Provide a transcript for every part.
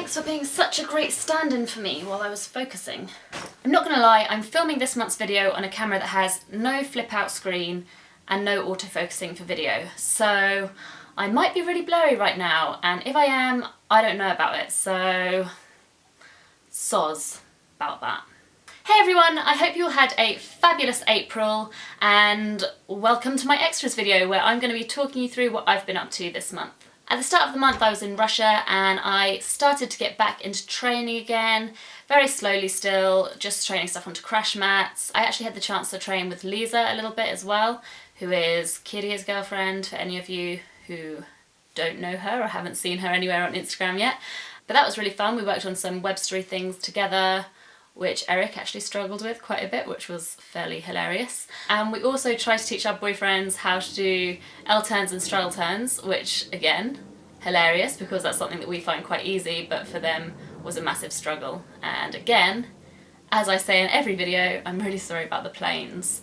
Thanks for being such a great stand-in for me while I was focusing. I'm not gonna lie, I'm filming this month's video on a camera that has no flip-out screen and no autofocusing for video, so I might be really blurry right now, and if I am, I don't know about it, so soz about that. Hey everyone, I hope you all had a fabulous April, and welcome to my extras video where I'm going to be talking you through what I've been up to this month. At the start of the month I was in Russia and I started to get back into training again, very slowly still, just training stuff onto crash mats. I actually had the chance to train with Lisa a little bit as well, who is Kiria's girlfriend, for any of you who don't know her or haven't seen her anywhere on Instagram yet. But that was really fun. We worked on some Webstory things together, which Erik actually struggled with quite a bit, which was fairly hilarious. And we also tried to teach our boyfriends how to do L-turns and straddle turns, which again, hilarious because that's something that we find quite easy, but for them was a massive struggle. And again, as I say in every video, I'm really sorry about the planes.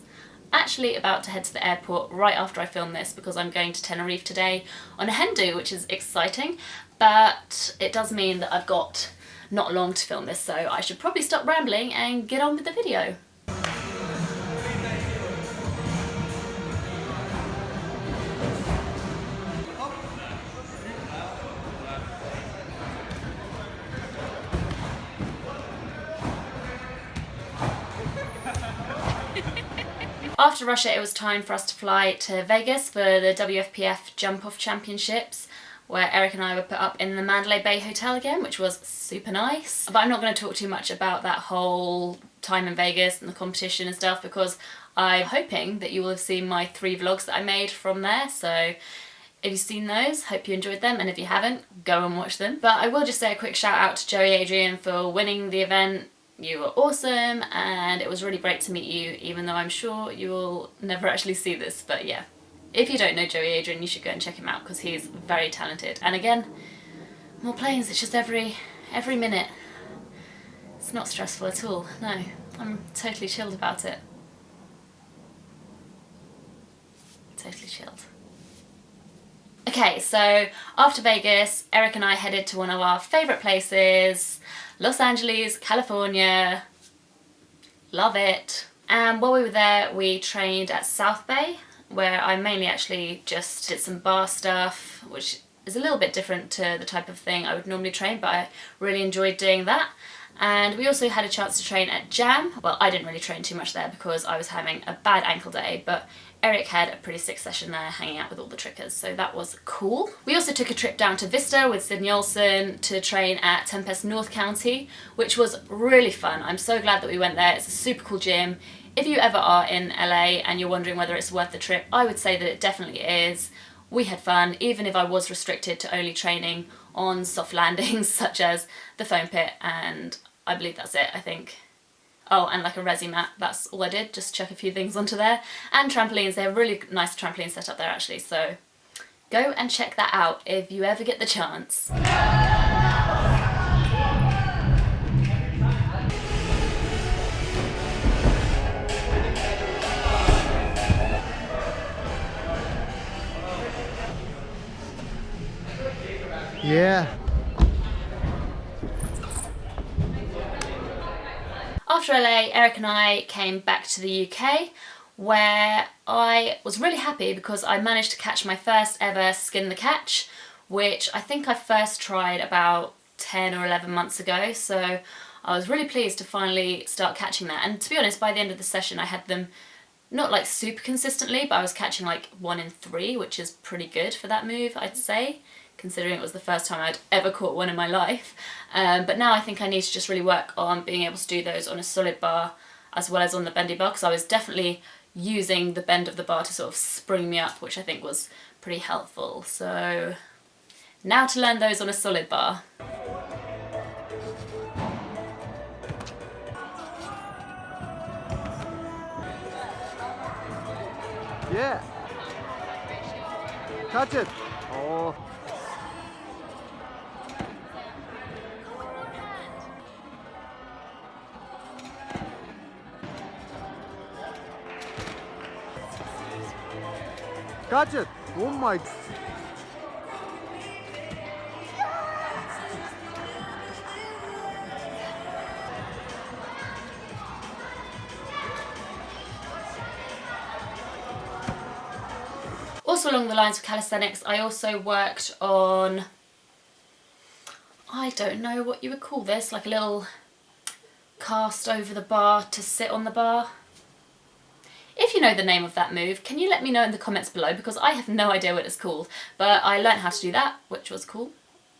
Actually about to head to the airport right after I film this because I'm going to Tenerife today on a hen do, which is exciting, but it does mean that I've got not long to film this, so I should probably stop rambling and get on with the video. After Russia, it was time for us to fly to Vegas for the WFPF Jump Off Championships, where Erik and I were put up in the Mandalay Bay Hotel again, which was super nice. But I'm not going to talk too much about that whole time in Vegas and the competition and stuff because I'm hoping that you will have seen my 3 vlogs that I made from there. So if you've seen those, hope you enjoyed them, and if you haven't, go and watch them. But I will just say a quick shout out to Joey Adrian for winning the event. You were awesome and it was really great to meet you, even though I'm sure you will never actually see this, but yeah. If you don't know Joey Adrian, you should go and check him out because he's very talented. And again, more planes, it's just every minute. It's not stressful at all, no. I'm totally chilled about it. Totally chilled. Okay, so after Vegas, Erik and I headed to one of our favourite places, Los Angeles, California. Love it. And while we were there, we trained at South Bay, where I mainly actually just did some bar stuff, which is a little bit different to the type of thing I would normally train, but I really enjoyed doing that. And we also had a chance to train at Jam. Well, I didn't really train too much there because I was having a bad ankle day, but Erik had a pretty sick session there hanging out with all the trickers, so that was cool. We also took a trip down to Vista with Sydney Olsen to train at Tempest North County, which was really fun. I'm so glad that we went there. It's a super cool gym. If you ever are in LA and you're wondering whether it's worth the trip, I would say that it definitely is. We had fun, even if I was restricted to only training on soft landings such as the foam pit, and I believe that's it, I think. Oh, and like a resi mat, that's all I did, just chuck a few things onto there. And trampolines, they have really nice trampolines set up there actually, so go and check that out if you ever get the chance. Yeah. After LA, Erik and I came back to the UK, where I was really happy because I managed to catch my first ever Skin the Catch, which I think I first tried about 10 or 11 months ago, so I was really pleased to finally start catching that. And to be honest, by the end of the session I had them not like super consistently, but I was catching like 1 in 3, which is pretty good for that move, I'd say, considering it was the first time I'd ever caught one in my life. But now I think I need to just really work on being able to do those on a solid bar as well as on the bendy bar, because I was definitely using the bend of the bar to sort of spring me up, which I think was pretty helpful. So now to learn those on a solid bar. Yeah. Catch it. Oh. Catch it. Oh my. Also along the lines of calisthenics, I also worked on, I don't know what you would call this, like a little cast over the bar to sit on the bar. If you know the name of that move, can you let me know in the comments below, because I have no idea what it's called, but I learned how to do that, which was cool.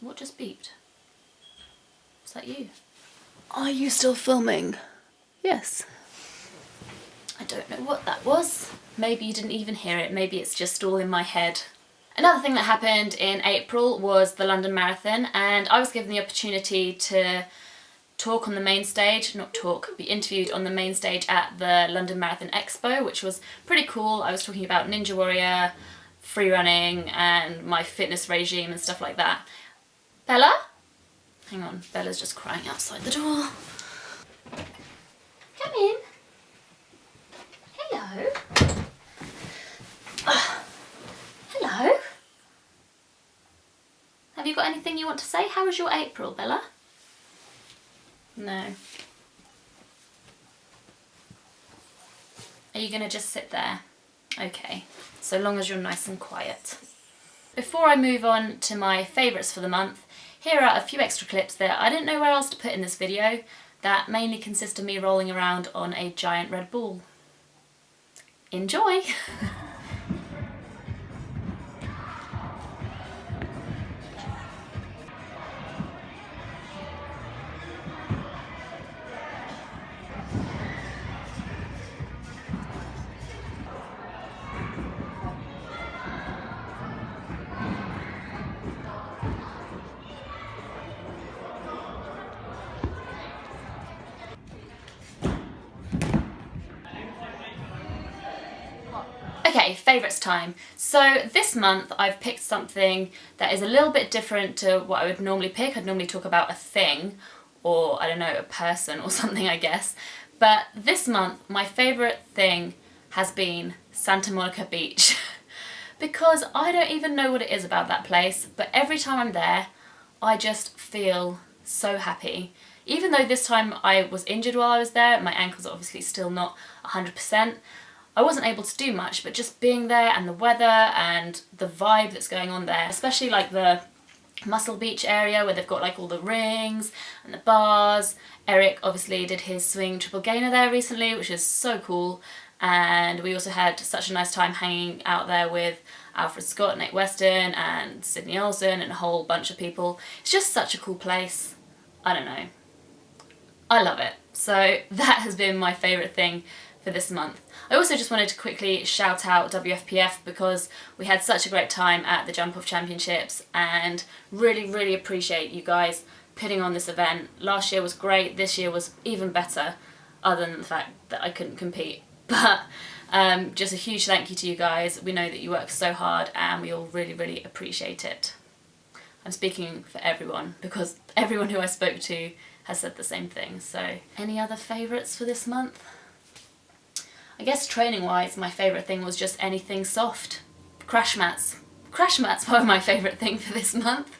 What just beeped? Was that you? Are you still filming? Yes. I don't know what that was. Maybe you didn't even hear it, maybe it's just all in my head. Another thing that happened in April was the London Marathon, and I was given the opportunity to talk on the main stage, not talk, be interviewed on the main stage at the London Marathon Expo, which was pretty cool. I was talking about Ninja Warrior, free running, and my fitness regime and stuff like that. Bella? Hang on, Bella's just crying outside the door. Come in. Hello. Hello. Have you got anything you want to say? How was your April, Bella? No. Are you going to just sit there? Okay, so long as you're nice and quiet. Before I move on to my favourites for the month, here are a few extra clips that I didn't know where else to put in this video that mainly consist of me rolling around on a giant red ball. Enjoy! Okay, favourites time. So this month I've picked something that is a little bit different to what I would normally pick. I'd normally talk about a thing, or I don't know, a person or something, I guess. But this month my favourite thing has been Santa Monica Beach. Because I don't even know what it is about that place, but every time I'm there I just feel so happy. Even though this time I was injured while I was there, my ankle's obviously still not 100%, I wasn't able to do much, but just being there and the weather and the vibe that's going on there, especially like the Muscle Beach area where they've got like all the rings and the bars. Erik obviously did his swing triple gainer there recently, which is so cool, and we also had such a nice time hanging out there with Alfred Scott, Nate Weston and Sydney Olsen and a whole bunch of people. It's just such a cool place. I don't know. I love it. So that has been my favourite thing for this month. I also just wanted to quickly shout out WFPF because we had such a great time at the Jump Off Championships, and really appreciate you guys putting on this event. Last year was great, this year was even better, other than the fact that I couldn't compete. But just a huge thank you to you guys. We know that you work so hard and we all really appreciate it. I'm speaking for everyone because everyone who I spoke to has said the same thing. So any other favourites for this month? I guess training wise my favourite thing was just anything soft. Crash mats. Crash mats were my favourite thing for this month.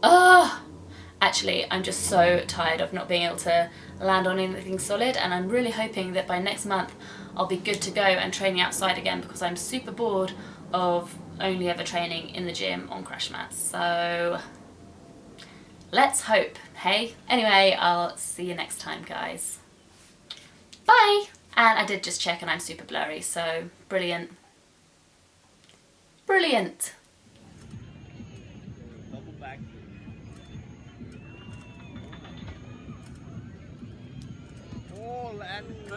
Oh! Actually, I'm just so tired of not being able to land on anything solid, and I'm really hoping that by next month I'll be good to go and training outside again, because I'm super bored of only ever training in the gym on crash mats. So let's hope, hey? Anyway, I'll see you next time, guys. Bye! And I did just check and I'm super blurry, so brilliant. Brilliant! Double back. Oh, and